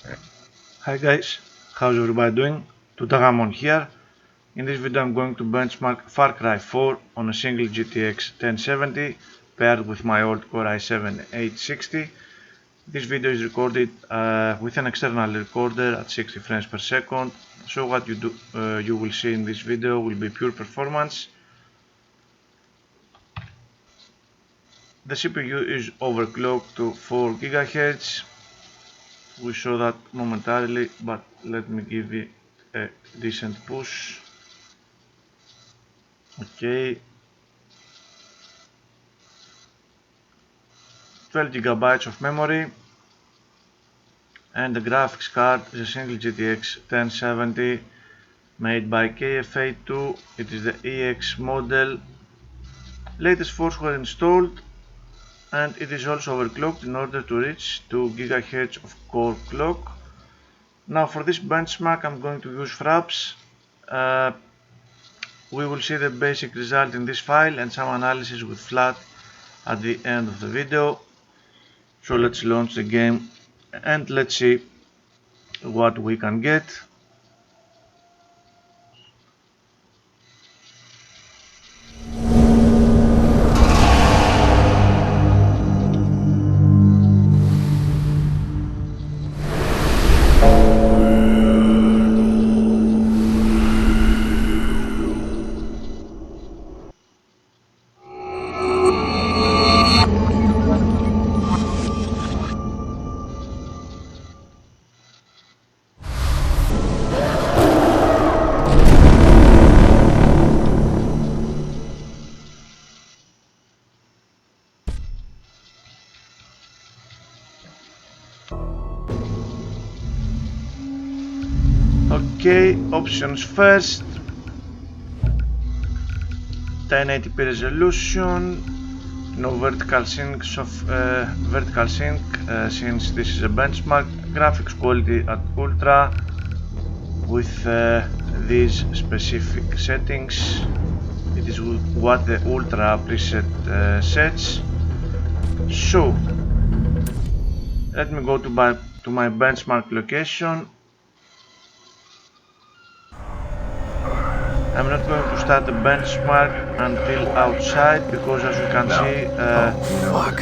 Hi guys, how's everybody doing? Tutagamon here. In this video I'm going to benchmark Far Cry 4 on a single GTX 1070 paired with my old Core i7-860. This video is recorded with an external recorder at 60 frames per second, so what you will see in this video will be pure performance. The CPU is overclocked to 4 GHz. We saw that momentarily, but let me give it a decent push. Okay, 12 GB of memory, and the graphics card is a single GTX 1070 made by KF82. It is the EX model. Latest force were installed, and it is also overclocked in order to reach 2 GHz of core clock. Now for this benchmark I'm going to use fraps. We will see the basic result in this file and some analysis with flat at the end of the video. So let's launch the game and let's see what we can get. Okay, options first. 1080p resolution, no vertical sync since this is a benchmark. Graphics quality at ultra with these specific settings. It is what the ultra preset sets. So let me go to my benchmark location. I'm not going to start the benchmark until outside because, as you can see,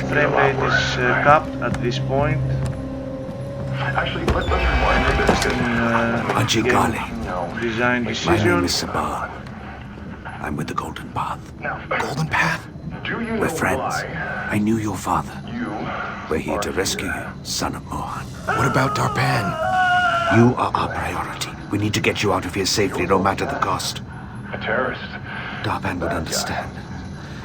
frame rate is capped at this point. Actually, let's rewind a bit. Design decision. My name is Saban. I'm with the Golden Path. Golden Path? We're friends. I knew your father. We're here to rescue you, son of Mohan. What about Darpan? You are our priority. We need to get you out of here safely, no matter the cost. A terrorist. Darpan would understand.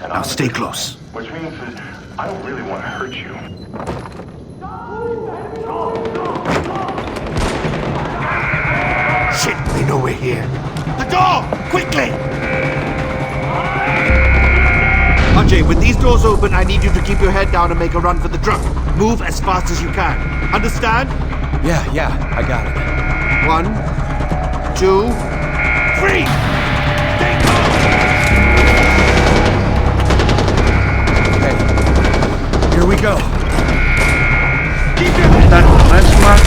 Now stay close. Which means that I don't really want to hurt you. Shit, they know we're here. The door! Quickly! Ajay, with these doors open, I need you to keep your head down and make a run for the truck. Move as fast as you can. Understand? Yeah, I got it. 1, 2, 3! Okay, here we go. Start the benchmark.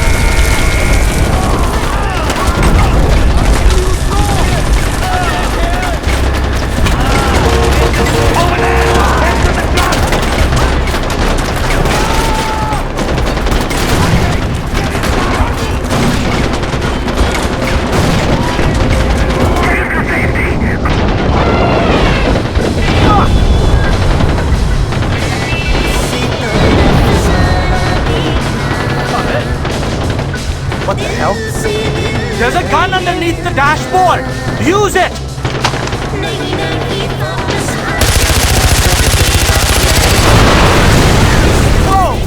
What the hell? There's a gun underneath the dashboard! Use it! Whoa!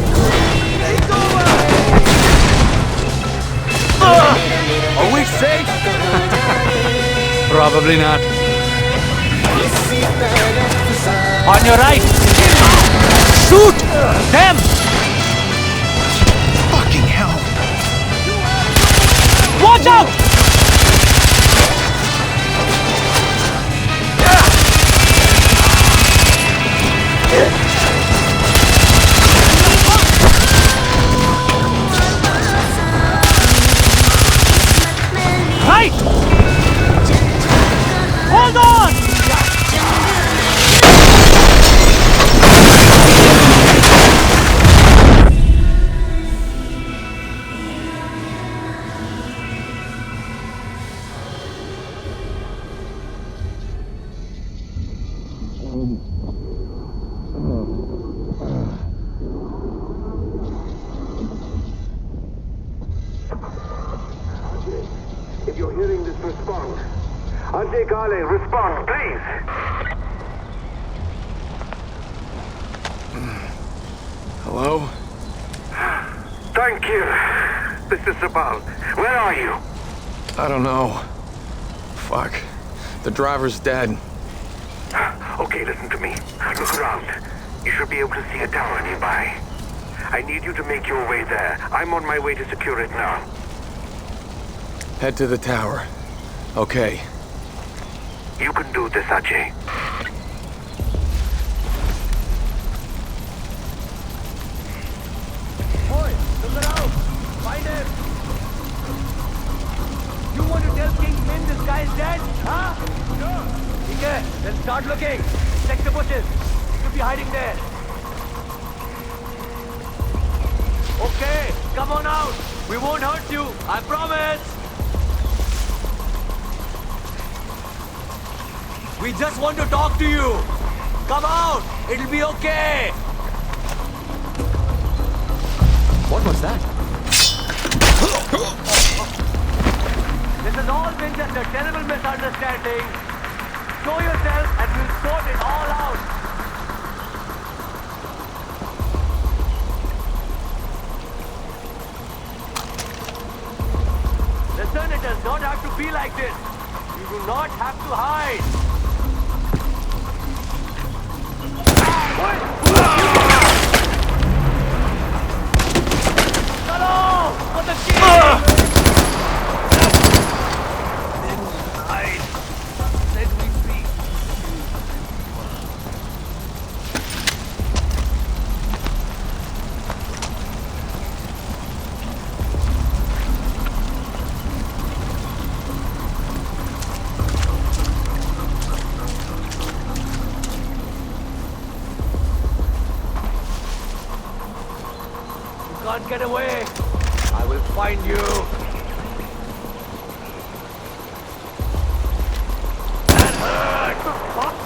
Are we safe? Probably not. On your right! Shoot! Them! Fucking hell. Watch out! Ajay Gale, respond, please. Hello? Thank you. This is Sabal. Where are you? I don't know. Fuck. The driver's dead. Okay, listen to me. Look around. You should be able to see a tower nearby. I need you to make your way there. I'm on my way to secure it now. Head to the tower. Okay. You can do this, Ajay. Boy, look around. Find him. You want to tell King Min this guy's dead? Huh? Sure. Okay, then start looking. Check the bushes. He could be hiding there. Okay, come on out. We won't hurt you. I promise. We just want to talk to you. Come out. It'll be okay. What was that? This has all been just a terrible misunderstanding. Show yourself and we'll sort it all out. Listen, it does not have to be like this. You do not have to hide. Hello! For the king! Let me speak. You can't get away. I will find you. That hurt!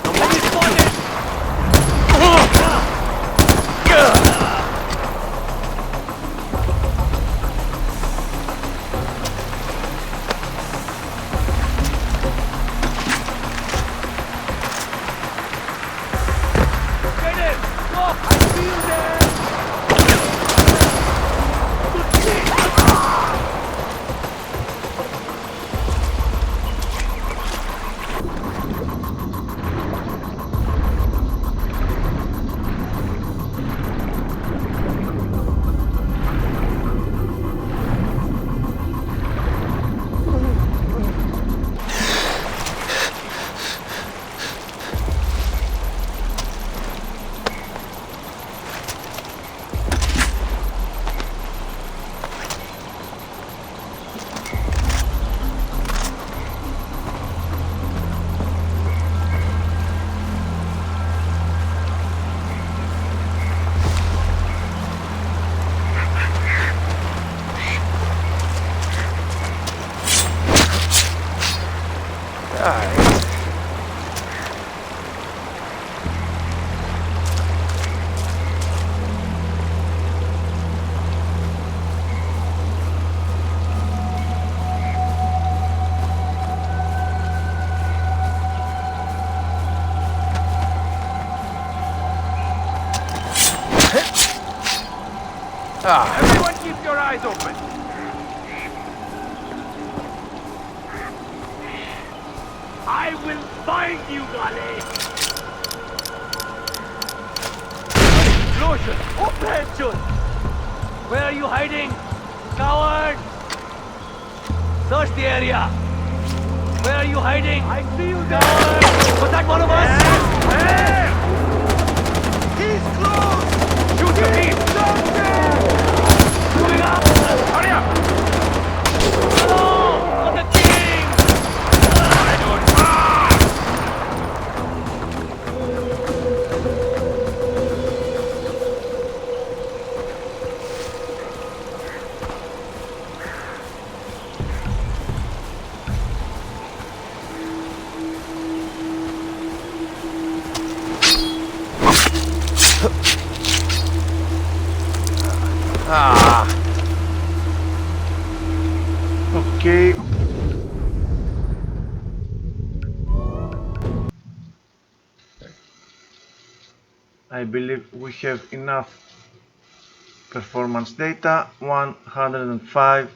Somebody spotted! Get him! Look! I see you there! Everyone keep your eyes open. I will find you, Gale. Explosion! Operation! Where are you hiding? Coward! Search the area. Where are you hiding? I see you there. Coward! Was that one of us? Hey! He's close! Shoot your team! Moving up! Hurry up! Hello! For the king! Okay. believe we have enough performance data, 105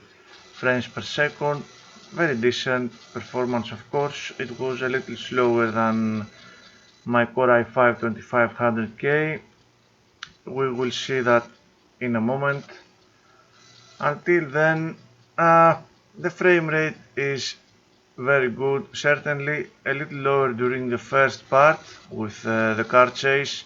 frames per second, very decent performance. Of course it was a little slower than my Core i5-2500K, we will see that in a moment. Until then, the frame rate is very good, certainly a little lower during the first part with the car chase.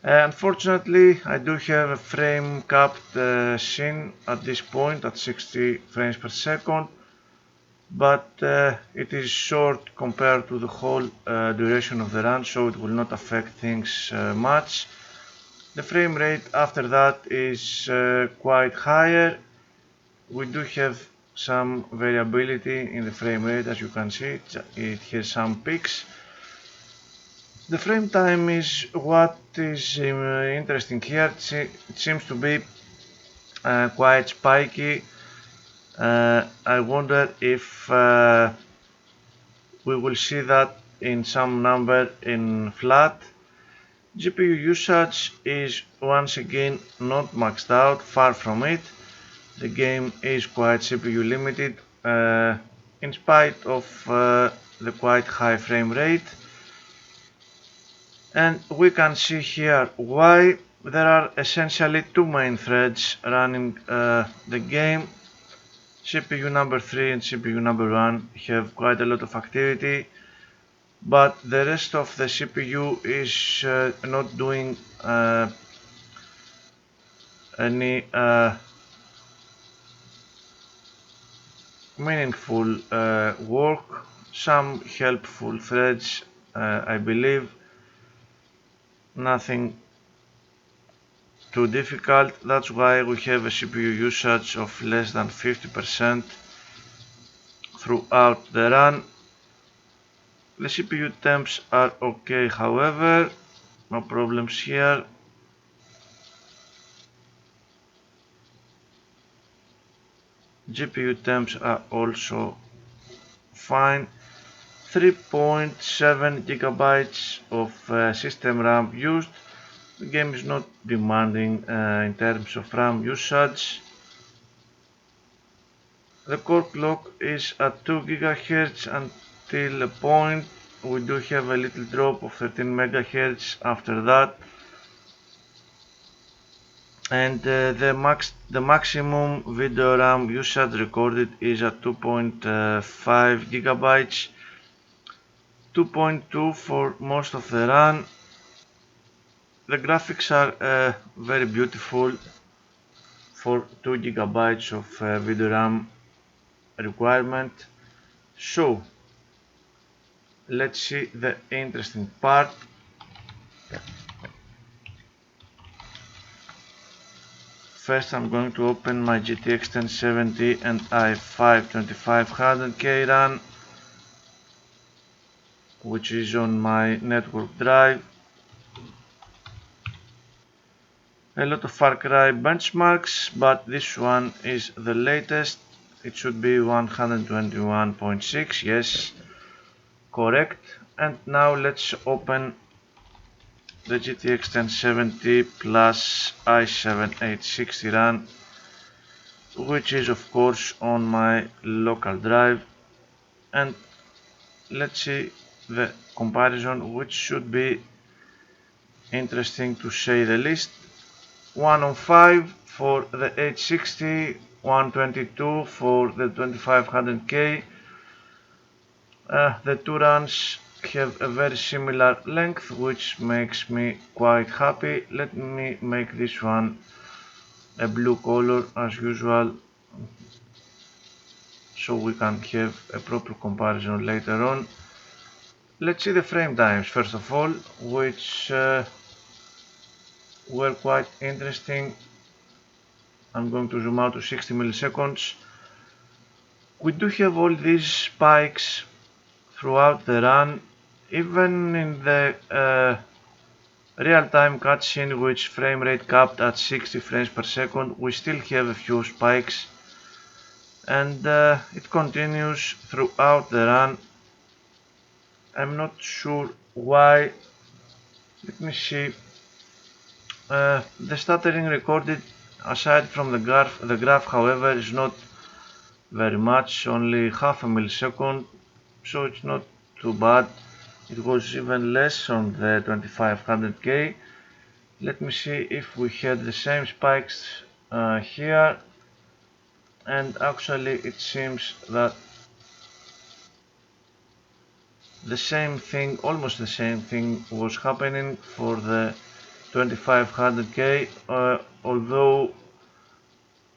Unfortunately, I do have a frame capped scene at this point at 60 frames per second, but it is short compared to the whole duration of the run, so it will not affect things much. The frame rate after that is quite higher. We do have some variability in the frame rate, as you can see, it has some peaks. The frame time is what is interesting here. It seems to be quite spiky. I wonder if we will see that in some number in flat. GPU usage is once again not maxed out, far from it. The game is quite CPU limited in spite of the quite high frame rate. And we can see here why. There are essentially two main threads running the game. CPU number 3 and CPU number 1 have quite a lot of activity, but the rest of the CPU is not doing any meaningful work. Some helpful threads, I believe, nothing too difficult. That's why we have a CPU usage of less than 50% throughout the run. The CPU temps are okay, however, no problems here. GPU temps are also fine. 3.7 gigabytes of system RAM used. The game is not demanding in terms of RAM usage. The core clock is at 2 GHz until a point. We do have a little drop of 13 MHz after that. And the maximum video RAM usage recorded is at 2.5 gigabytes, 2.2 for most of the run. The graphics are very beautiful for 2 gigabytes of video RAM requirement. So let's see the interesting part. First I'm going to open my GTX 1070 and i5-2500K run, which is on my network drive. A lot of Far Cry benchmarks, but this one is the latest. It should be 121.6, yes, correct. And now let's open the GTX 1070 plus i7-860 run, which is of course on my local drive, and let's see the comparison, which should be interesting to say the least. 105 for the 860, 122 for the 2500K. The two runs have a very similar length, which makes me quite happy. Let me make this one a blue color as usual, so we can have a proper comparison later on. Let's see the frame times first of all, which were quite interesting. I'm going to zoom out to 60 milliseconds. We do have all these spikes throughout the run, even in the real-time cutscene, which frame rate capped at 60 frames per second, we still have a few spikes, and it continues throughout the run. I'm not sure why. Let me see The stuttering recorded aside from the graph however is not very much, only half a millisecond, so it's not too bad. It was even less on the 2500K. Let me see if we had the same spikes here, and actually it seems that the same thing, almost the same thing was happening for the 2500K, although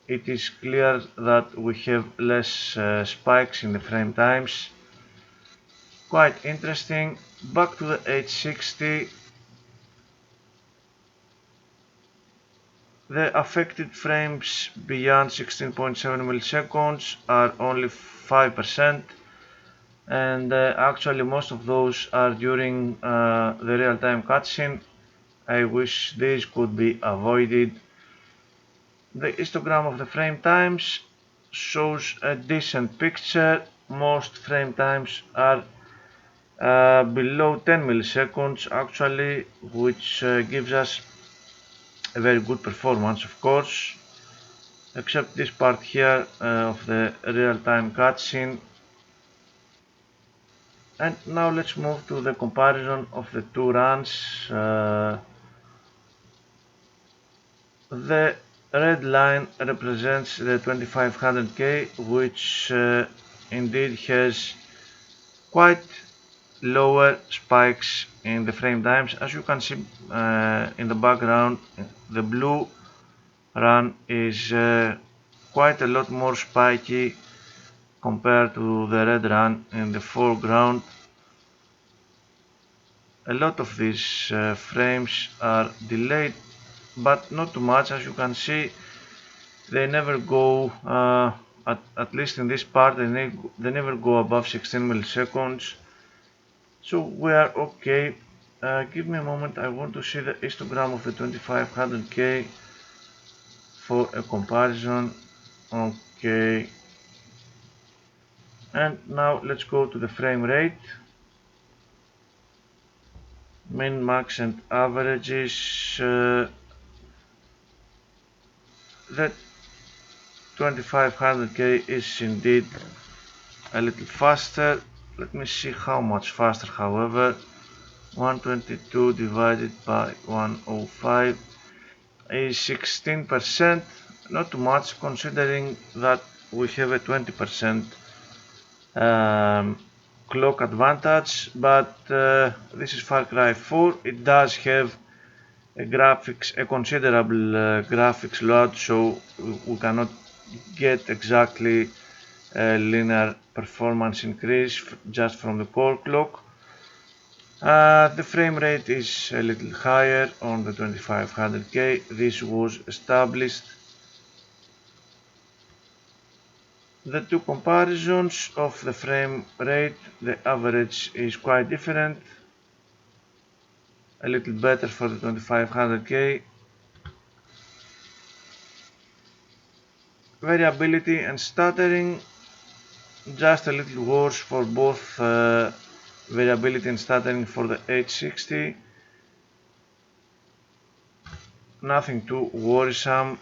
it is clear that we have less spikes in the frame times. Quite interesting. Back to the 860. The affected frames beyond 16.7 milliseconds are only 5%, and actually most of those are during the real-time cutscene. I wish this could be avoided. The histogram of the frame times shows a decent picture. Most frame times are below 10 milliseconds actually, which gives us a very good performance, of course, except this part here of the real-time cutscene. And now let's move to the comparison of the two runs. The red line represents the 2500K, which indeed has quite lower spikes in the frame times. As you can see in the background, the blue run is quite a lot more spiky compared to the red run in the foreground. A lot of these frames are delayed, but not too much. As you can see, they never go, at least in this part, they never go above 16 milliseconds. So we are okay. Give me a moment, I want to see the histogram of the 2500K for a comparison. Okay. And now let's go to the frame rate. Min, max and averages. The 2500K is indeed a little faster. Let me see how much faster, however. 122 divided by 105 is 16%, not too much considering that we have a 20% clock advantage, but this is Far Cry 4. It does have a considerable graphics load, so we cannot get exactly a linear performance increase just from the core clock. The frame rate is a little higher on the 2500K. This was established. The two comparisons of the frame rate, the average is quite different. A little better for the 2500K. Variability and stuttering, just a little worse for both variability and stuttering for the 860. Nothing too worrisome.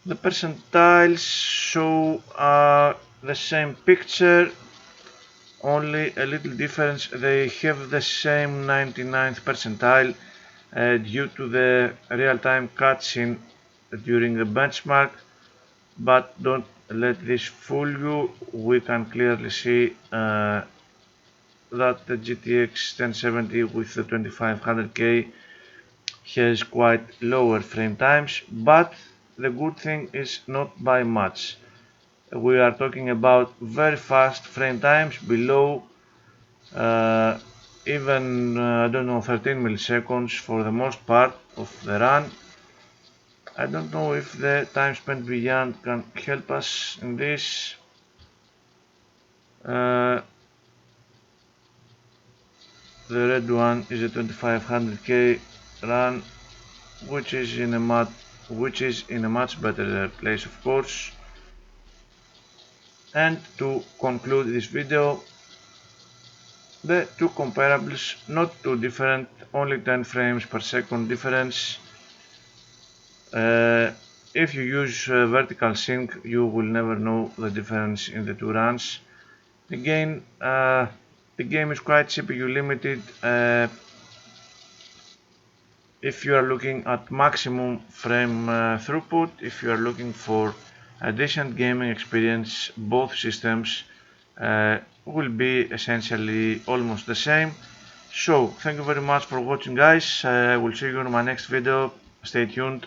The percentiles show the same picture, only a little difference. They have the same 99th percentile due to the real-time cutscene during the benchmark, but don't let this fool you. We can clearly see that the GTX 1070 with the 2500K has quite lower frame times, but the good thing is not by much. We are talking about very fast frame times below even I don't know, 13 milliseconds for the most part of the run. I don't know if the time spent beyond can help us in this. The red one is a 2500K run, which is in a much better place, of course. And to conclude this video, the two comparables, not too different, only 10 frames per second difference. If you use vertical sync, you will never know the difference in the two runs. Again, the game is quite CPU limited. If you are looking at maximum frame throughput, if you are looking for a decent gaming experience, both systems will be essentially almost the same. So thank you very much for watching, guys. I will see you in my next video. Stay tuned.